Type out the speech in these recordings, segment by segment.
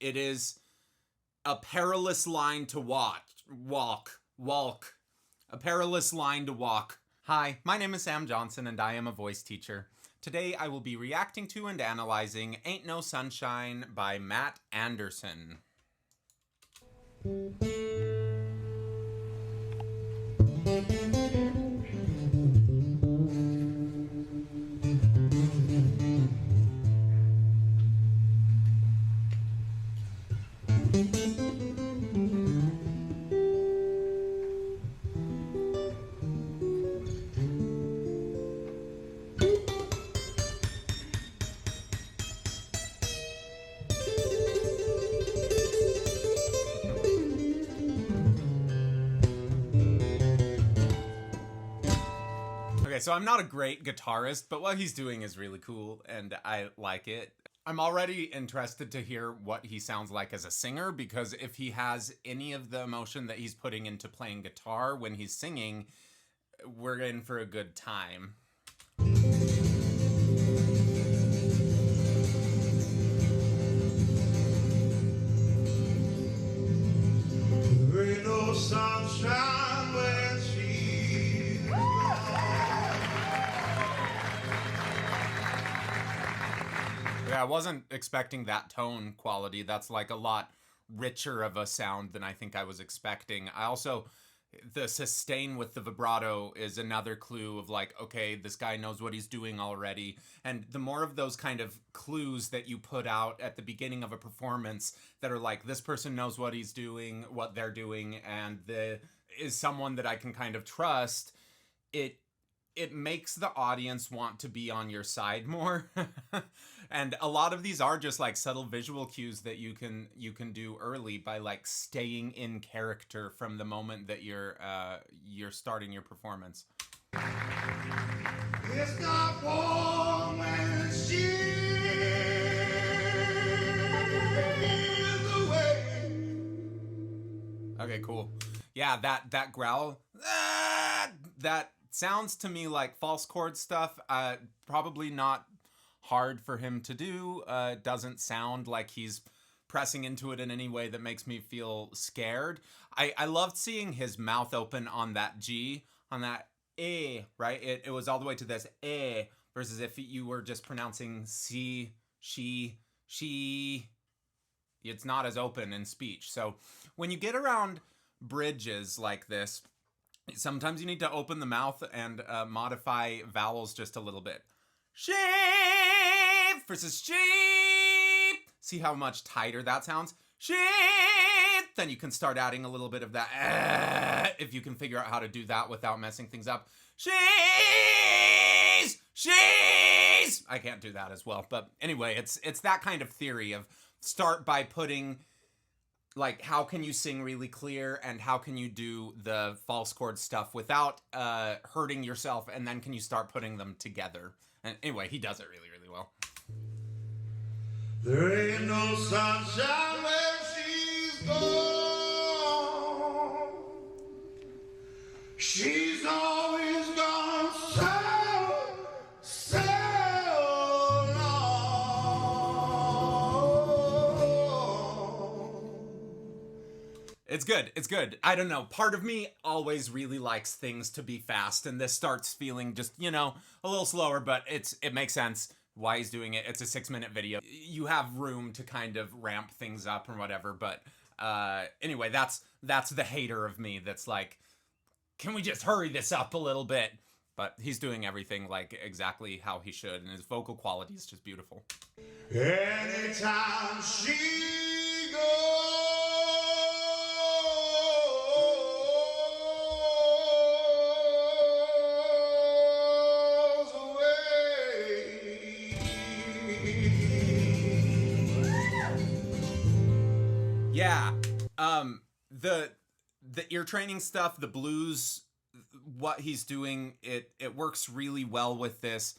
It is a perilous line to walk. A perilous line to walk. Hi, my name is Sam Johnson and I am a voice teacher. Today I will be reacting to and analyzing Ain't No Sunshine by Matt Andersen. Okay, so I'm not a great guitarist, but what he's doing is really cool, and I like it. I'm already interested to hear what he sounds like as a singer, because if he has any of the emotion that he's putting into playing guitar when he's singing, we're in for a good time. There ain't no sunshine when she's gone. Yeah, I wasn't expecting that tone quality. That's like a lot richer of a sound than I think I was expecting. I also, the sustain with the vibrato is another clue of like, okay, this guy knows what he's doing already. And the more of those kind of clues that you put out at the beginning of a performance that are like, this person knows what he's doing, what they're doing, and is someone that I can kind of trust, it makes the audience want to be on your side more. And a lot of these are just like subtle visual cues that you can do early by like staying in character from the moment that you're starting your performance. It's not warm when she's away. Okay, cool. Yeah, that growl, that sounds to me like false chord stuff. Probably not hard for him to do. Doesn't sound like he's pressing into it in any way that makes me feel scared. I loved seeing his mouth open on that G, on that eh, right? It was all the way to this eh, versus if you were just pronouncing she. It's not as open in speech. So when you get around bridges like this, sometimes you need to open the mouth and modify vowels just a little bit. Sheep versus sheep. See how much tighter that sounds? Sheep. Then you can start adding a little bit of that if you can figure out how to do that without messing things up. She's. I can't do that as well, but anyway, it's that kind of theory of start by putting like how can you sing really clear and how can you do the false chord stuff without hurting yourself, and then can you start putting them together. And anyway, he does it really, really well. There ain't no sunshine when she's gone. She's always gone so long. It's good. It's good. I don't know. Part of me always really likes things to be fast, and this starts feeling just, a little slower, but it makes sense why he's doing it. It's a 6-minute video. You have room to kind of ramp things up or whatever, but anyway, that's the hater of me that's like, can we just hurry this up a little bit? But he's doing everything like exactly how he should, and his vocal quality is just beautiful. Anytime she goes away. Yeah, the ear training stuff, the blues, what he's doing, it works really well with this.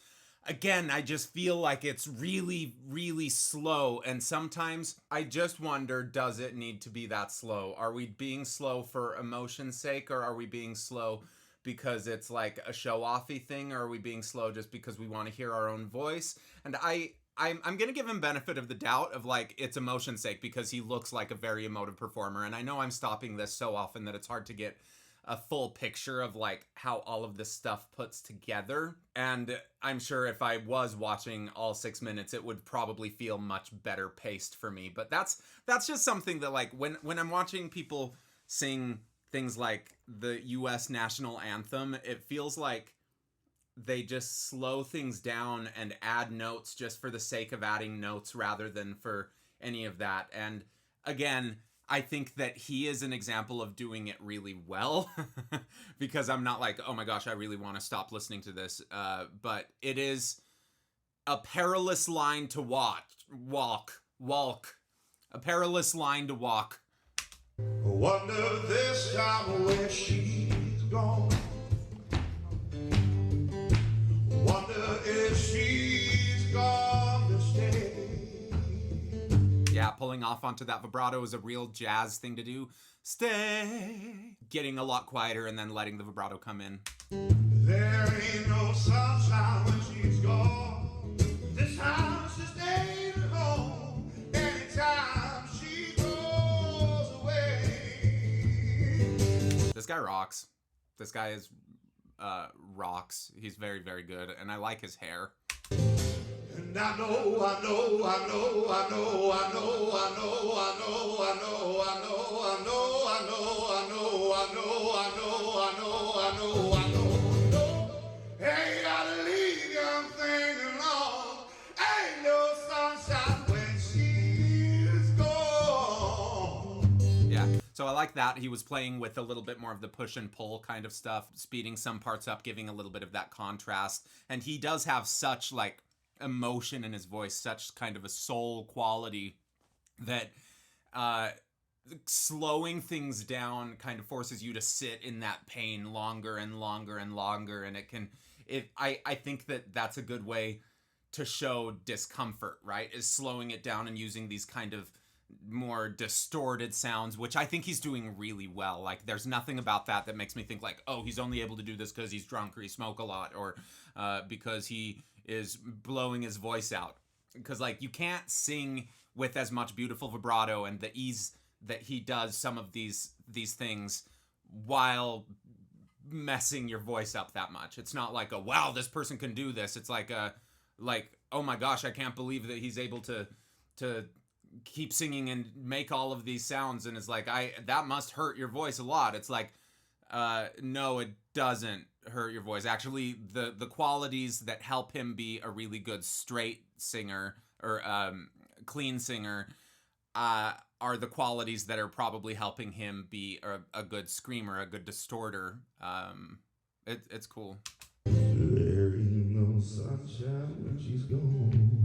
Again, I just feel like it's really, really slow, and sometimes I just wonder, does it need to be that slow? Are we being slow for emotion's sake, or are we being slow because it's like a show-offy thing, or are we being slow just because we want to hear our own voice? And I I'm gonna give him benefit of the doubt of like it's emotion's sake because he looks like a very emotive performer, and I know I'm stopping this so often that it's hard to get a full picture of like how all of this stuff puts together. And I'm sure if I was watching all 6 minutes, it would probably feel much better paced for me. But that's just something that like when I'm watching people sing things like the US national anthem, it feels like they just slow things down and add notes just for the sake of adding notes rather than for any of that. And again, I think that he is an example of doing it really well because I'm not like, oh my gosh, I really want to stop listening to this. But it is a perilous line to walk, a perilous line to walk. Wonder this time where she's gone. Wonder if she's gone to stay. Yeah, pulling off onto that vibrato is a real jazz thing to do. Stay. Getting a lot quieter and then letting the vibrato come in. There ain't no sunshine when she's gone. This house is staying at home anytime she goes away. This guy rocks. This guy is rocks. He's very, very good, and I like his hair. And I know, I know, I know, I know, I know, I know, I know, I know, I know, I know, I know, I know, I know, I know, I know, I know. Ain't gotta leave young thing alone. Ain't no sunshine when she's gone. Yeah, so I like that. He was playing with a little bit more of the push and pull kind of stuff, speeding some parts up, giving a little bit of that contrast. And he does have such like emotion in his voice, such kind of a soul quality that slowing things down kind of forces you to sit in that pain longer and longer and longer. And I think that that's a good way to show discomfort, right? Is slowing it down and using these kind of more distorted sounds, which I think he's doing really well. Like there's nothing about that makes me think like, oh, he's only able to do this because he's drunk or he smoke a lot or because he is blowing his voice out. Because like you can't sing with as much beautiful vibrato and the ease that he does some of these things while messing your voice up that much. It's not like a wow, this person can do this. It's like oh my gosh, I can't believe that he's able to keep singing and make all of these sounds. And it's like that must hurt your voice a lot. It's like no, it doesn't hurt your voice. Actually, the qualities that help him be a really good straight singer or clean singer are the qualities that are probably helping him be a good screamer, a good distorter. It's cool. There ain't no sunshine when she's gone.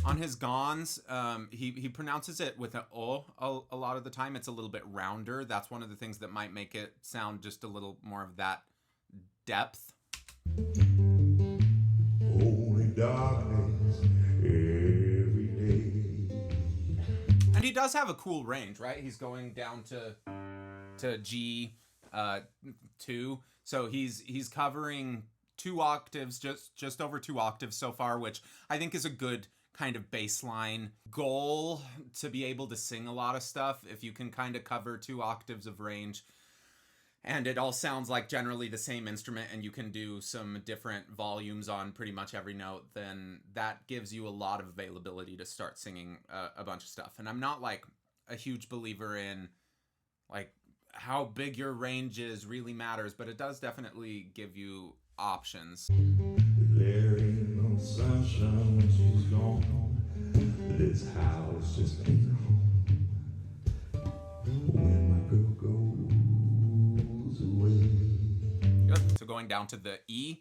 On his gons, he pronounces it with an O a lot of the time. It's a little bit rounder. That's one of the things that might make it sound just a little more of that depth. Only darkness every day. And he does have a cool range, right? He's going down to G 2. So he's covering 2 octaves, just over 2 octaves so far, which I think is a good kind of baseline goal to be able to sing a lot of stuff. If you can kind of cover 2 octaves of range and it all sounds like generally the same instrument and you can do some different volumes on pretty much every note, then that gives you a lot of availability to start singing a bunch of stuff. And I'm not like a huge believer in like how big your range is really matters, but it does definitely give you options. There ain't no sunshine when she's gone. This house just ain't home. When my girl goes away. Good. So going down to the E,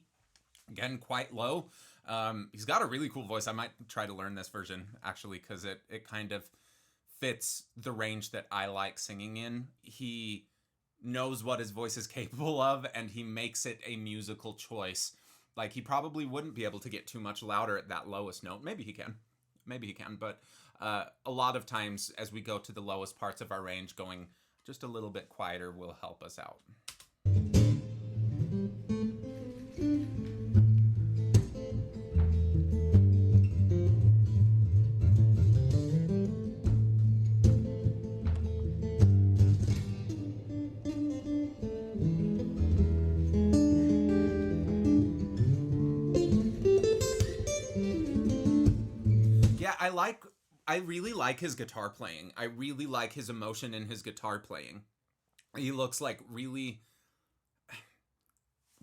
again, quite low. He's got a really cool voice. I might try to learn this version, actually, because it kind of fits the range that I like singing in. He knows what his voice is capable of, and he makes it a musical choice. Like, he probably wouldn't be able to get too much louder at that lowest note. Maybe he can. But a lot of times, as we go to the lowest parts of our range, going just a little bit quieter will help us out. I really like his guitar playing. I really like his emotion in his guitar playing. He looks like really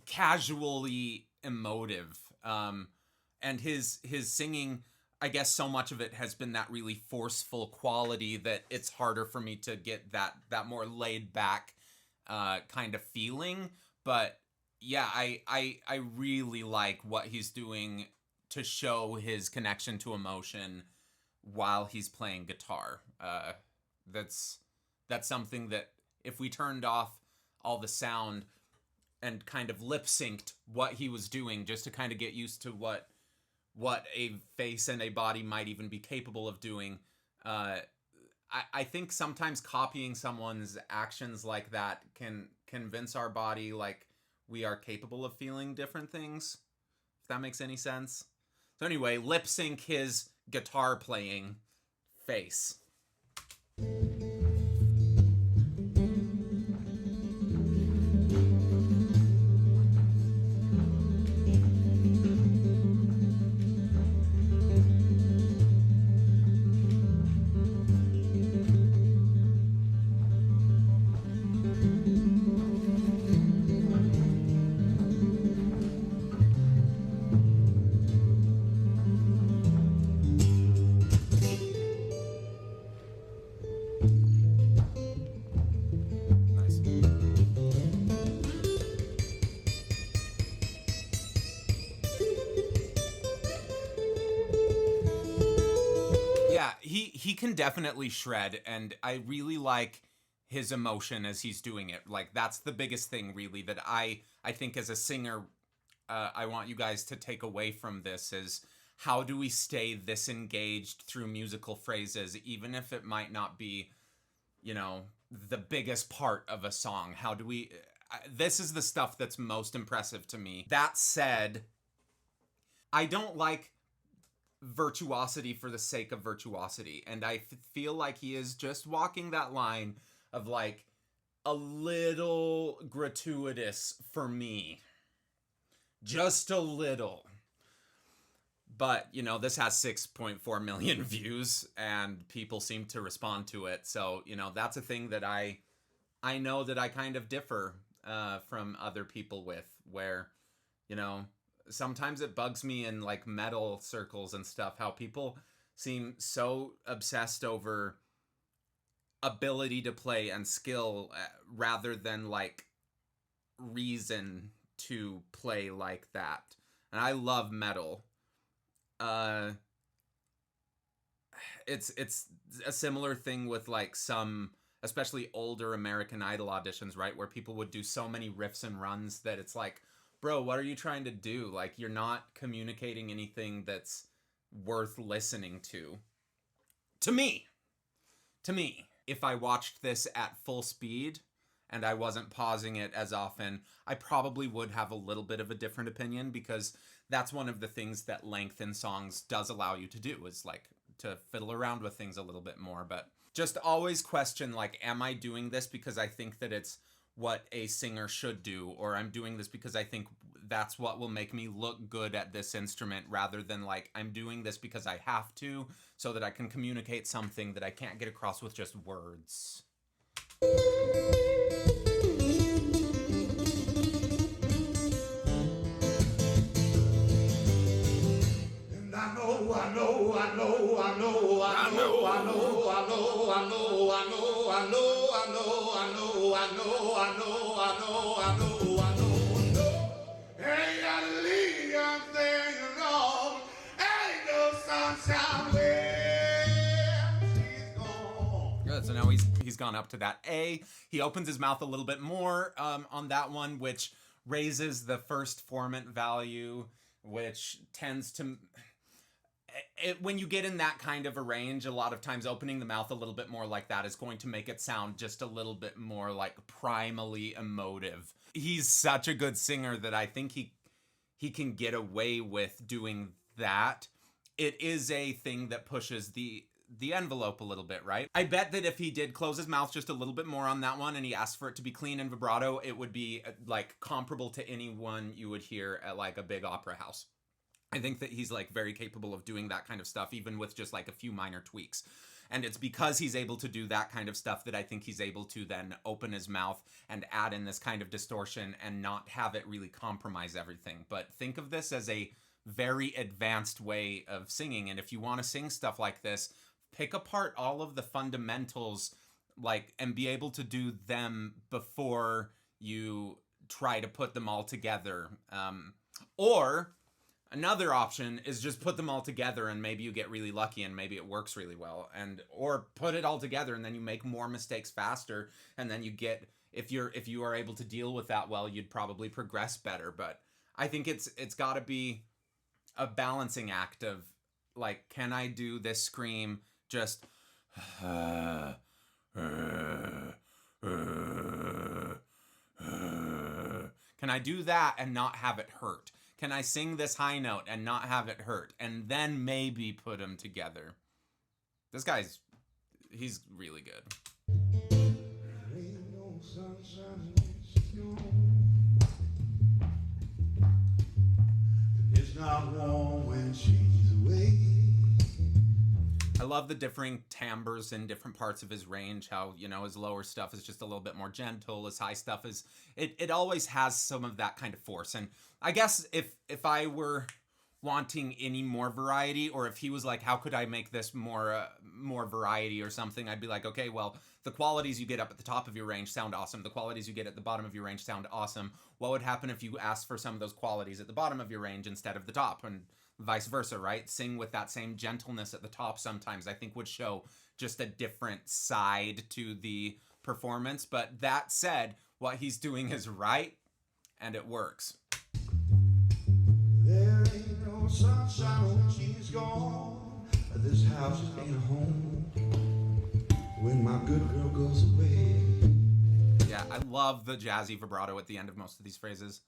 casually emotive. And his singing, I guess so much of it has been that really forceful quality that it's harder for me to get that more laid back kind of feeling. But yeah, I really like what he's doing to show his connection to emotion while he's playing guitar. That's something that if we turned off all the sound and kind of lip synced what he was doing just to kind of get used to what a face and a body might even be capable of doing. I think sometimes copying someone's actions like that can convince our body like we are capable of feeling different things, if that makes any sense. So anyway, lip sync his guitar playing face. He can definitely shred, and I really like his emotion as he's doing it. Like, that's the biggest thing really that I think as a singer I want you guys to take away from this is how do we stay this engaged through musical phrases, even if it might not be, you know, the biggest part of a song. How do we this is the stuff that's most impressive to me. That said, I don't like virtuosity for the sake of virtuosity, and I feel like he is just walking that line of like a little gratuitous for me, just a little. But you know, this has 6.4 million views and people seem to respond to it, so you know, that's a thing that I know that I kind of differ from other people with, where, you know, sometimes it bugs me in like metal circles and stuff how people seem so obsessed over ability to play and skill rather than like reason to play like that. And I love metal. It's a similar thing with like some especially older American Idol auditions, right, where people would do so many riffs and runs that it's like, bro, what are you trying to do? Like, you're not communicating anything that's worth listening to. To me. If I watched this at full speed and I wasn't pausing it as often, I probably would have a little bit of a different opinion, because that's one of the things that length in songs does allow you to do, is like to fiddle around with things a little bit more. But just always question, like, am I doing this because I think that it's what a singer should do, or I'm doing this because I think that's what will make me look good at this instrument, rather than like I'm doing this because I have to, so that I can communicate something that I can't get across with just words. Good, so now he's gone up to that A. He opens his mouth a little bit more on that one, which raises the first formant value, which tends to... when you get in that kind of a range, a lot of times opening the mouth a little bit more like that is going to make it sound just a little bit more like primally emotive. He's such a good singer that I think he can get away with doing that. It is a thing that pushes the envelope a little bit, right? I bet that if he did close his mouth just a little bit more on that one and he asked for it to be clean and vibrato, it would be like comparable to anyone you would hear at like a big opera house. I think that he's like very capable of doing that kind of stuff, even with just like a few minor tweaks. And it's because he's able to do that kind of stuff that I think he's able to then open his mouth and add in this kind of distortion and not have it really compromise everything. But think of this as a very advanced way of singing. And if you want to sing stuff like this, pick apart all of the fundamentals, like, and be able to do them before you try to put them all together. Or another option is just put them all together and maybe you get really lucky and maybe it works really well. And or put it all together and then you make more mistakes faster, and then you get, if you are able to deal with that well, you'd probably progress better. But I think it's got to be a balancing act of like, can I do this scream just can I do that and not have it hurt? Can I sing this high note and not have it hurt? And then maybe put them together. This guy's, he's really good. Ain't no sunshine when she's gone. It's not warm when she's away. I love the differing timbres in different parts of his range, how, you know, his lower stuff is just a little bit more gentle, his high stuff is, it always has some of that kind of force. And I guess if I were wanting any more variety, or if he was like, how could I make this more variety or something, I'd be like, okay, well, the qualities you get up at the top of your range sound awesome. The qualities you get at the bottom of your range sound awesome. What would happen if you asked for some of those qualities at the bottom of your range instead of the top? And vice versa, right? Sing with that same gentleness at the top sometimes, I think would show just a different side to the performance. But that said, what he's doing is right, and it works. There ain't no sunshine when she's gone. This house ain't a home when my good girl goes away. Yeah, I love the jazzy vibrato at the end of most of these phrases.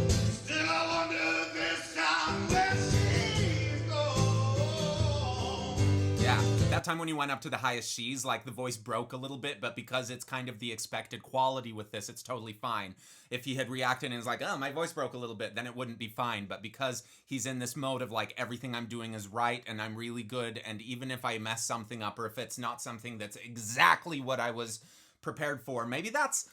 Still I wonder this time where she's gone. Yeah, that time when you went up to the highest she's, like the voice broke a little bit, but because it's kind of the expected quality with this, it's totally fine. If he had reacted and was like, oh, my voice broke a little bit, then it wouldn't be fine. But because he's in this mode of like, everything I'm doing is right and I'm really good, and even if I mess something up or if it's not something that's exactly what I was prepared for, maybe that's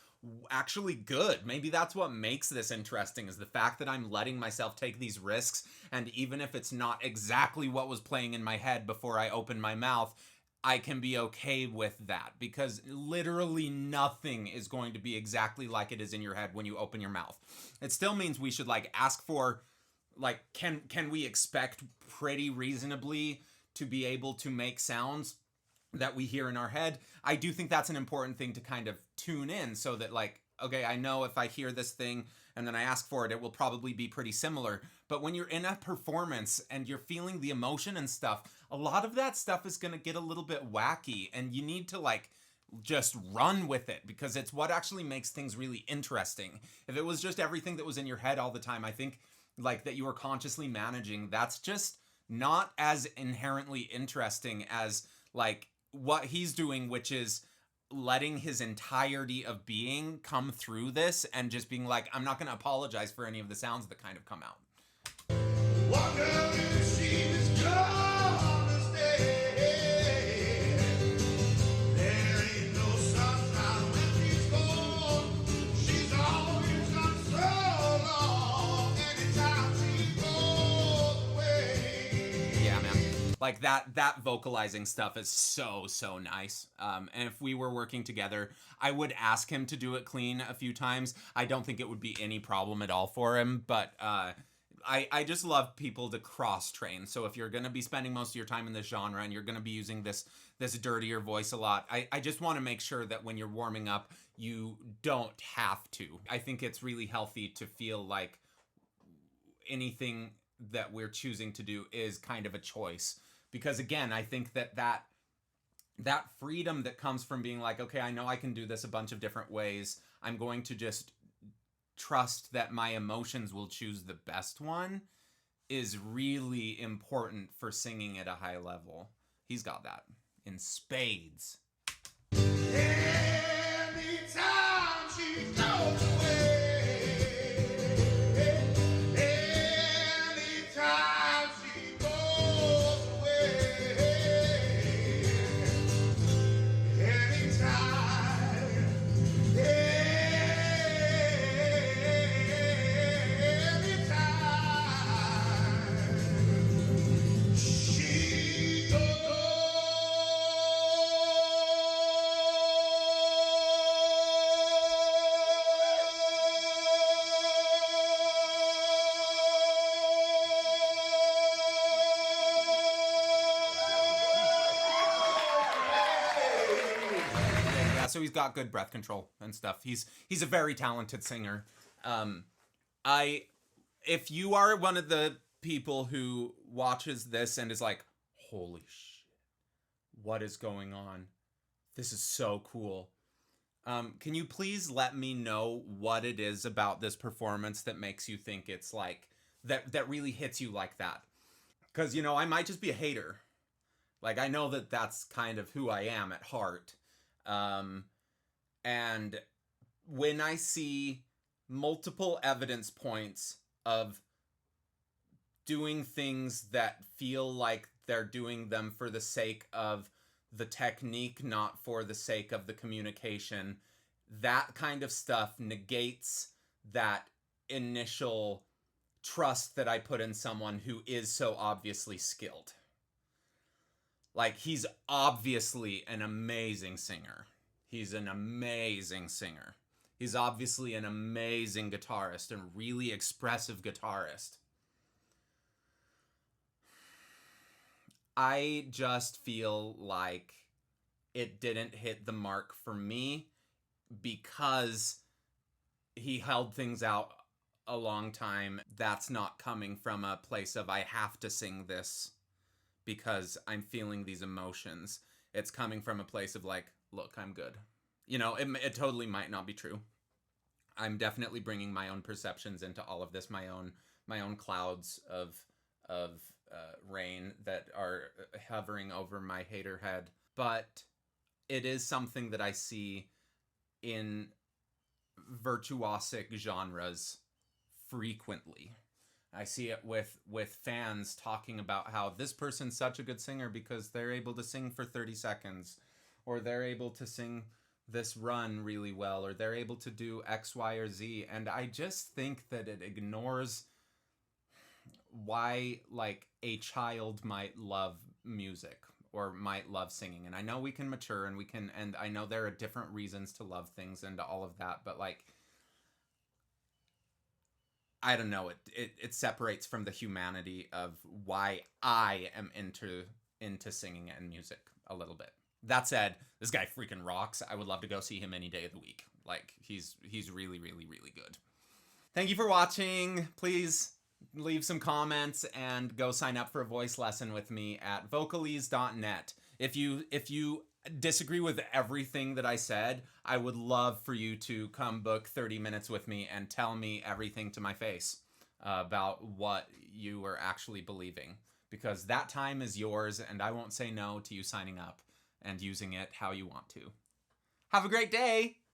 actually good. Maybe that's what makes this interesting, is the fact that I'm letting myself take these risks, and even if it's not exactly what was playing in my head before I opened my mouth, I can be okay with that, because literally nothing is going to be exactly like it is in your head when you open your mouth. It still means we should like ask for, like, can we expect pretty reasonably to be able to make sounds that we hear in our head? I do think that's an important thing to kind of tune in, so that like, okay, I know if I hear this thing and then I ask for it, it will probably be pretty similar. But when you're in a performance and you're feeling the emotion and stuff, a lot of that stuff is going to get a little bit wacky, and you need to like just run with it, because it's what actually makes things really interesting. If it was just everything that was in your head all the time, I think like that you were consciously managing, that's just not as inherently interesting as like what he's doing, which is letting his entirety of being come through this and just being like, I'm not going to apologize for any of the sounds that kind of come out. Wonder if she's gonna stay. There ain't no sunshine when she's gone. She's always gone so long. Anytime she goes away. Yeah, man. Like that vocalizing stuff is so nice. And if we were working together, I would ask him to do it clean a few times. I don't think it would be any problem at all for him, but I just love people to cross-train. So if you're going to be spending most of your time in this genre and you're going to be using this dirtier voice a lot, I just want to make sure that when you're warming up, you don't have to. I think it's really healthy to feel like anything that we're choosing to do is kind of a choice. Because again, I think that freedom that comes from being like, okay, I know I can do this a bunch of different ways. I'm going to just trust that my emotions will choose the best one, is really important for singing at a high level. He's got that in spades. Anytime she goes away. so he's got good breath control and stuff. He's a very talented singer. I if you are one of the people who watches this and is like, holy shit, what is going on? This is so cool. Can you please let me know what it is about this performance that makes you think it's like that really hits you like that? Because I might just be a hater. Like I know that that's kind of who I am at heart. Um, and when I see multiple evidence points of doing things that feel like they're doing them for the sake of the technique, not for the sake of the communication, that kind of stuff negates that initial trust that I put in someone who is so obviously skilled. Like, he's obviously an amazing singer. He's an amazing singer. He's obviously an amazing guitarist and really expressive guitarist. I just feel like it didn't hit the mark for me because he held things out a long time. That's not coming from a place of I have to sing this because I'm feeling these emotions. It's coming from a place of like, look, I'm good. It totally might not be true. I'm definitely bringing my own perceptions into all of this, my own clouds of rain that are hovering over my hater head. But it is something that I see in virtuosic genres frequently. I see it with fans talking about how this person's such a good singer because they're able to sing for 30 seconds, or they're able to sing this run really well, or they're able to do X, Y, or Z. And I just think that it ignores why like a child might love music or might love singing. And I know we can mature and I know there are different reasons to love things and all of that, but like I don't know, it separates from the humanity of why I am into singing and music a little bit. That said, this guy freaking rocks. I would love to go see him any day of the week. Like he's really really really good. Thank you for watching. Please leave some comments and go sign up for a voice lesson with me at vocalese.net. If you disagree with everything that I said, I would love for you to come book 30 minutes with me and tell me everything to my face about what you were actually believing, because that time is yours and I won't say no to you signing up and using it how you want to. Have a great day.